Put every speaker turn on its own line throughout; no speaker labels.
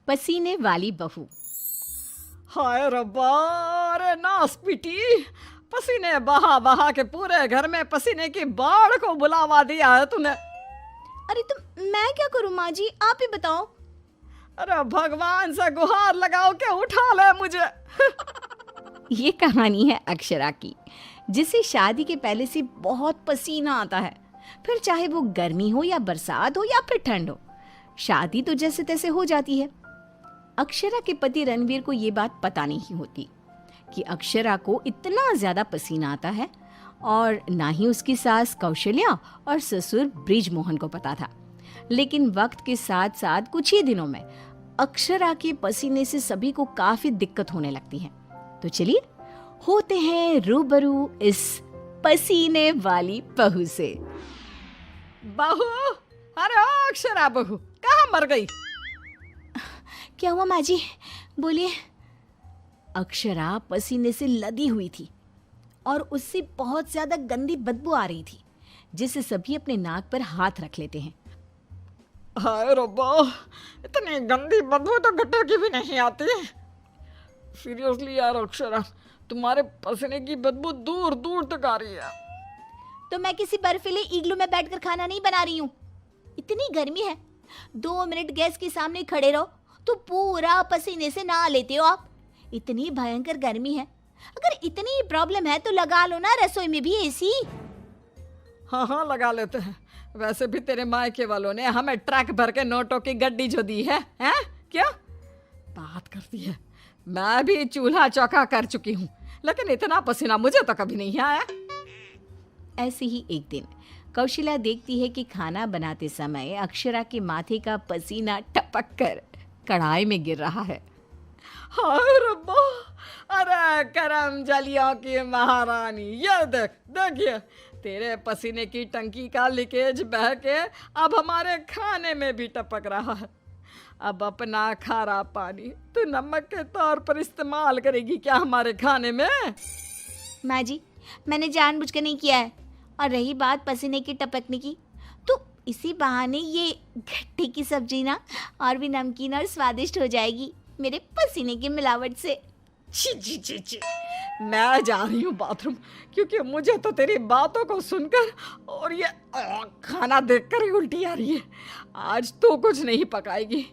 पसीने वाली बहू।
हाय रब्बा, अरे नास पीटी, पसीने बहा बहा के पूरे घर में पसीने की बाढ़ को बुलावा दिया है तूने।
अरे तो मैं क्या करूं माँ जी, आप ही बताओ।
अरे भगवान से गुहार लगाओ के उठा ले मुझे।
ये कहानी है अक्षरा की, जिसे शादी के पहले से बहुत पसीना आता है। फिर चाहे वो गर्मी हो या बरसात हो या फिर ठंड हो, शादी तो जैसे तैसे हो जाती है। अक्षरा के पति रणवीर को ये बात पता नहीं होती कि अक्षरा को इतना ज्यादा पसीना आता है, और ना ही उसकी सास कौशल्या और ससुर ब्रिजमोहन को पता था। लेकिन वक्त के साथ साथ कुछ ही दिनों में अक्षरा के पसीने से सभी को काफी दिक्कत होने लगती है। तो चलिए होते हैं रूबरू इस पसीने वाली बहू से।
बहू, अरे ओ अक्षरा बहू, कहाँ मर गई?
क्या हुआ माँ जी, बोलिए। अक्षरा पसीने से लदी हुई थी और उससे बहुत ज्यादा गंदी बदबू आ रही थी, जिसे सभी अपने नाक पर हाथ रख लेते हैं।
हाय रब्बा, इतनी गंदी बदबू तो गटर की भी नहीं आती। सीरियसली यार अक्षरा, तुम्हारे पसीने की बदबू दूर दूर तक आ रही है।
तो मैं किसी बर्फीले इग्लू में बैठकर खाना नहीं बना रही हूँ। इतनी गर्मी है, 2 मिनट गैस के सामने खड़े रहो तो पूरा पसीने से नहा लेते हो आप। इतनी भयंकर गर्मी है, अगर इतनी प्रॉब्लम है तो लगा लो ना रसोई में भी एसी।
हाँ हाँ लगा लेते हैं। वैसे भी तेरे मायके वालों ने हमें ट्रक भर के नोटों की गड्डी जो दी है, हैं? क्या बात करती है? मैं भी चूल्हा चौका कर चुकी हूँ, लेकिन इतना पसीना मुझे तो कभी नहीं आया।
ऐसे ही एक दिन कौशल्या देखती है कि खाना बनाते समय अक्षरा के माथे का पसीना टपक कर कढ़ाई में गिर रहा है।
हाय रब्बा, अरे करम जलियों की महारानी, ये देख, देखिए तेरे पसीने की टंकी का लीकेज बह के अब हमारे खाने में भी टपक रहा है। अब अपना खारा पानी तू नमक के तौर पर इस्तेमाल करेगी क्या हमारे खाने में?
माँ जी, मैंने जानबूझकर नहीं किया है। और रही बात पसीने की टपकने की, तो इसी बहाने ये घट्टी की सब्जी ना और भी नमकीन और स्वादिष्ट हो जाएगी मेरे पसीने की मिलावट से।
छी छी छी छी, मैं जा रही हूँ बाथरूम, क्योंकि मुझे तो तेरी बातों को सुनकर और ये खाना देखकर ही उल्टी आ रही है। आज तो कुछ नहीं पकाएगी।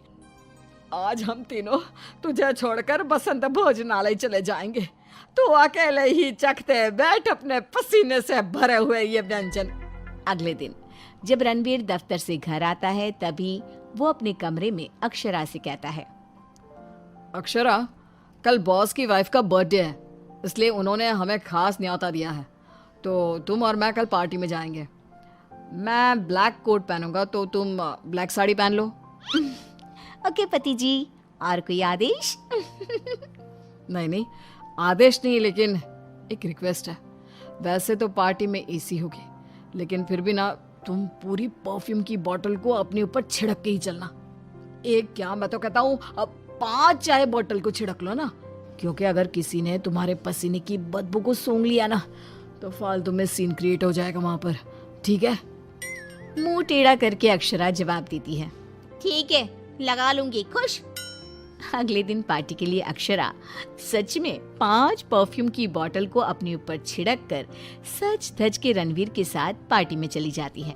आज हम तीनों तुझे छोड़कर बसंत भोजनालय चले जाएंगे। तू अकेले ही चखते बैठ अपने पसीने से भरे हुए ये व्यंजन।
अगले दिन जब रणवीर दफ्तर से घर आता है, तभी वो अपने कमरे में अक्षरा से कहता है,
अक्षरा, कल बॉस की वाइफ का बर्थडे है, इसलिए उन्होंने हमें खास न्योता दिया है, तो तुम और मैं कल पार्टी में जाएंगे। मैं ब्लैक कोट पहनूंगा, तो तुम ब्लैक साड़ी पहन लो।
ओके पति जी, और कोई आदेश?
नहीं नहीं, आदेश नहीं, लेकिन एक रिक्वेस्ट है। वैसे तो पार्टी में एसी होगी, लेकिन फिर भी ना तुम पूरी परफ्यूम की बोतल को अपने ऊपर छिड़क के ही चलना। एक क्या, मैं तो कहता हूँ 5 चाय बोतल को छिड़क लो ना, क्योंकि अगर किसी ने तुम्हारे पसीने की बदबू को सूंघ लिया ना तो फालतू में सीन क्रिएट हो जाएगा वहां पर, ठीक है?
मुंह टेढ़ा करके अक्षरा जवाब देती है, ठीक है, लगा लूंगी, खुश। अगले दिन पार्टी के लिए अक्षरा सच में 5 परफ्यूम की बोतल को अपने ऊपर छिड़क कर सच धज के रणवीर के साथ पार्टी में चली जाती है।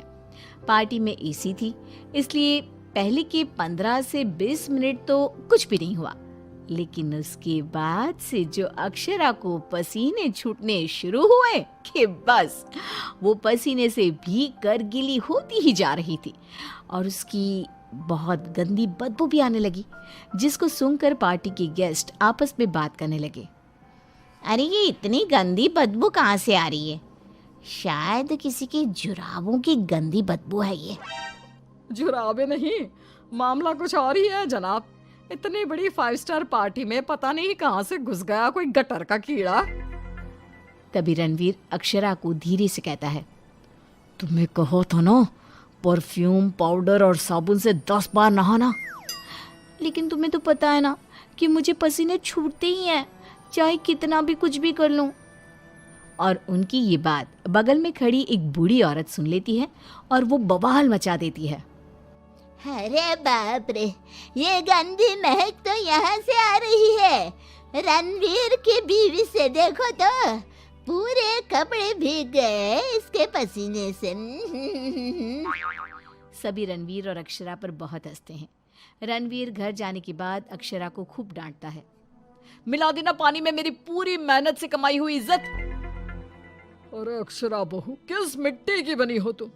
पार्टी में एसी थी, इसलिए पहले के 15 से 20 मिनट तो कुछ भी नहीं हुआ, लेकिन उसके बाद से जो अक्षरा को पसीने छूटने शुरू हुए कि बस वो पसीने से भीग कर गीली होती ही जा रही थी, और उसकी बहुत गंदी बदबू भी आने लगी, जिसको सुनकर पार्टी के गेस्ट आपस में बात करने लगे। अरे ये इतनी गंदी बदबू कहाँ से आ रही है? शायद किसी के जुराबों की गंदी बदबू है ये।
जुराबे नहीं, मामला कुछ और ही है जनाब। इतनी बड़ी 5 स्टार पार्टी में पता नहीं कहाँ से घुस गया कोई गटर का कीड़ा।
तभी रणवीर अक्षरा को धीरे से कहता है, तुम्हें कहो तो ना परफ्यूम, पाउडर और साबुन से 10 बार नहाना। लेकिन तुम्हें तो पता है ना कि मुझे पसीने छूटते ही हैं, चाहे कितना भी कुछ भी कर लूं। और उनकी ये बात बगल में खड़ी एक बूढ़ी औरत सुन लेती है और वो बवाल मचा देती है।
अरे बाप रे, ये गंदी महक तो यहाँ से आ रही है। रणवीर की बीवी से देखो तो पूरे कपड़े भीग गए इसके पसीने से।
सभी रणवीर और अक्षरा पर बहुत हंसते हैं। रणवीर घर जाने के बाद अक्षरा को खूब डांटता है।
मिला देना पानी में मेरी पूरी मेहनत से कमाई हुई इज्जत। अरे अक्षरा बहू, किस मिट्टी की बनी हो तुम,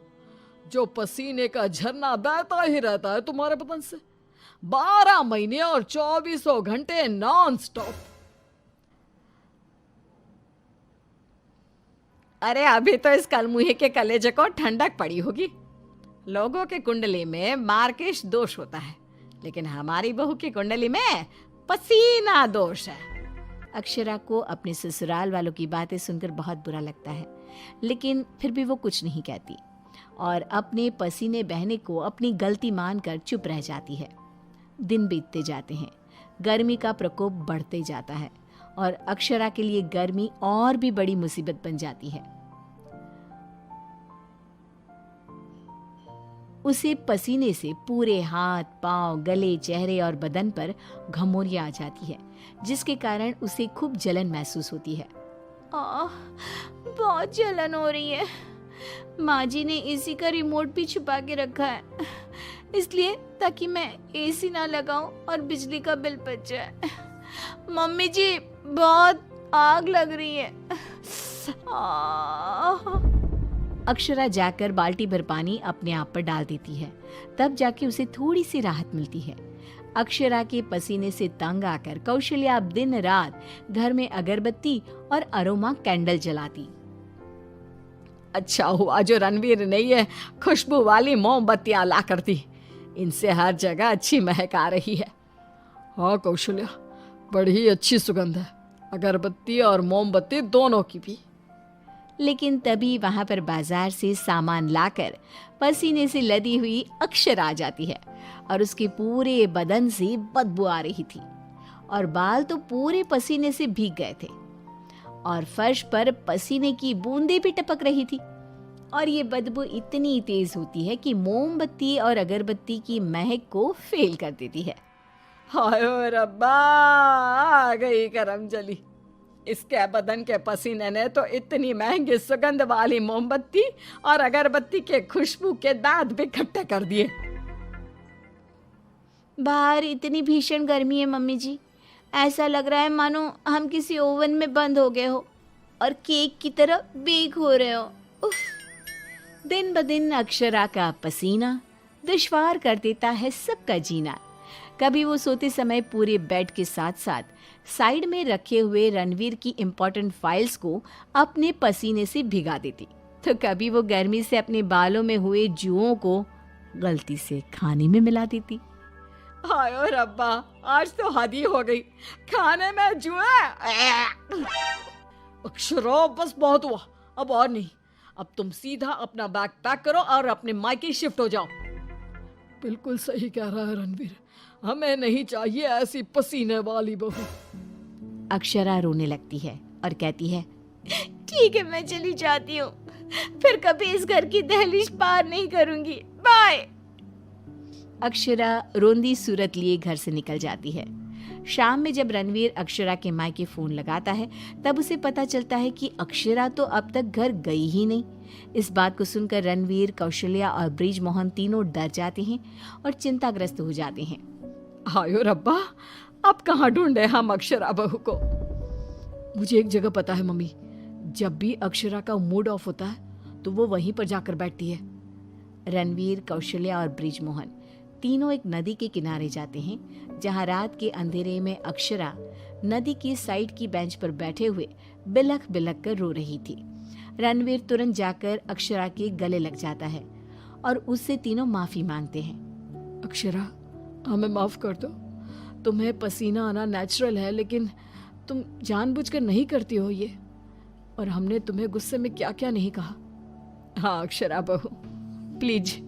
जो पसीने का झरना बहता ही रहता है तुम्हारे बदन से 12 महीने और 24 घंटे नॉन स्टॉप। अरे अभी तो इस कलमुहे के कलेजे को ठंडक पड़ी होगी। लोगों के कुंडली में मार्केश दोष होता है, लेकिन हमारी बहू की कुंडली में पसीना दोष है।
अक्षरा को अपने ससुराल वालों की बातें सुनकर बहुत बुरा लगता है, लेकिन फिर भी वो कुछ नहीं कहती और अपने पसीने बहने को अपनी गलती मानकर चुप रह जाती है। दिन बीतते जाते हैं, गर्मी का प्रकोप बढ़ते जाता है और अक्षरा के लिए गर्मी और भी बड़ी मुसीबत बन जाती है। उसे पसीने से पूरे हाथ, पांव, गले, चेहरे और बदन पर घमौरियां आ जाती है, जिसके कारण उसे खूब जलन महसूस होती है।
बहुत जलन हो रही है। माँ जी ने एसी का रिमोट भी छुपा के रखा है, इसलिए ताकि मैं एसी ना लगाऊं और बिजली का बिल बच जाए। मम्मी जी, बहुत आग लग रही है।
अक्षरा जाकर बाल्टी भर पानी अपने आप पर डाल देती है, तब जाके उसे थोड़ी सी राहत मिलती है। अक्षरा के पसीने से तंग आकर कौशल्या अब दिन रात घर में अगरबत्ती और अरोमा कैंडल जलाती।
अच्छा हुआ जो रणवीर ने ये खुशबू वाली मोमबत्तियां ला कर दी, इनसे हर जगह अच्छी महक आ रही है। हाँ कौशल्या, बड़ी अच्छी सुगंध है, अगरबत्ती और मोमबत्ती दोनों की भी।
लेकिन तभी वहां पर बाजार से सामान लाकर पसीने से लदी हुई अक्षरा आ जाती है और उसके पूरे बदन से बदबू आ रही थी और बाल तो पूरे पसीने से भीग गए थे और फर्श पर पसीने की बूंदें भी टपक रही थी। और ये बदबू इतनी तेज होती है कि मोमबत्ती और अगरबत्ती की महक को फेल कर देती है।
हाय रब्बा, आ गई करमजली। इसके बदन के पसीने ने तो इतनी महंगी सुगंध वाली मोमबत्ती और अगरबत्ती के खुशबू के दांत भी खट्टे कर दिए।
बाहर इतनी भीषण गर्मी है मम्मी जी, ऐसा लग रहा है मानो हम किसी ओवन में बंद हो गए हो और केक की तरह बेक हो रहे हो। उफ।
दिन ब दिन अक्षरा का पसीना दुश्वार कर देता है सबका जीना। कभी वो सोते समय पूरे बेड के साथ साथ साइड में रखे हुए रणवीर की इम्पोर्टेंट फाइल्स को अपने पसीने से भिगा देती, तो कभी वो गर्मी से अपने बालों में हुए जुओं को गलती से खाने में मिला देती।
हाय रब्बा, आज तो हद ही हो गई, खाने में जुए। अक्षरा बस बहुत हुआ, अब और नहीं। अब तुम सीधा अपना बैग पैक करो और अपने मायके शिफ्ट हो जाओ। बिल्कुल सही कह रहा है रणवीर, हमें नहीं चाहिए ऐसी पसीने वाली बहू।
अक्षरा रोने लगती है और कहती है,
ठीक है, मैं चली जाती हूँ, फिर कभी इस घर की दहलीज पार नहीं करूंगी, बाय।
अक्षरा रोंदी सूरत लिए घर से निकल जाती है। शाम में जब रणवीर अक्षरा के मायके फोन लगाता है, तब उसे पता चलता है कि अक्षरा तो अब तक घर गई ही नहीं। इस बात को सुनकर रणवीर, कौशल्या और ब्रिजमोहन तीनों डर जाते हैं और चिंताग्रस्त हो जाते हैं।
हायो रब्बा, अब कहाँ ढूंढे हम अक्षरा बहू को। मुझे एक जगह पता है मम्मी, जब भी अक्षरा का मूड ऑफ होता है तो वो वहीं पर जाकर बैठती है।
रणवीर, कौशल्या और ब्रिजमोहन तीनों एक नदी के किनारे जाते हैं, जहां रात के अंधेरे में अक्षरा नदी की साइड की बेंच पर बैठे हुए बिलख बिलख कर रो रही थी। रणवीर तुरंत जाकर अक्षरा के गले लग जाता है और उससे तीनों माफी मांगते हैं।
अक्षरा, हमें माफ कर दो, तुम्हें पसीना आना नेचुरल है, लेकिन तुम जानबूझकर नहीं करती हो ये, और हमने तुम्हें गुस्से में क्या क्या नहीं कहा। हाँ अक्षरा बहू, प्लीज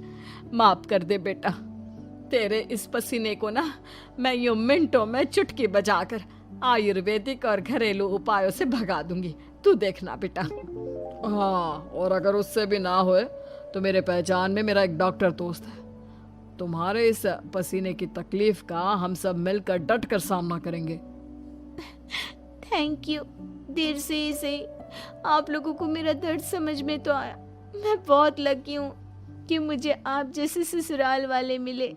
माफ कर दे बेटा। तेरे इस पसीने को ना मैं यूं मिनटों में चुटकी बजाकर आयुर्वेदिक और घरेलू उपायों से भगा दूंगी, तू देखना बेटा। हाँ, और अगर उससे भी ना होए तो मेरे पहचान में मेरा एक डॉक्टर दोस्त है, तुम्हारे इस पसीने की तकलीफ का हम सब मिलकर डट कर सामना करेंगे।
Thank you. देर से ही सही आप लोगों को मेरा दर्द समझ में तो आया। मैं बहुत लकी हूँ कि मुझे आप जैसे ससुराल वाले मिले।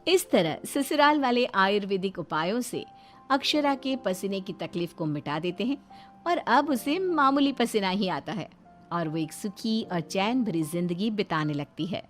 इस तरह ससुराल वाले आयुर्वेदिक उपायों से अक्षरा के पसीने की तकलीफ को मिटा देते हैं और अब उसे मामूली पसीना ही आता है और वो एक सुखी और चैन भरी जिंदगी बिताने लगती है।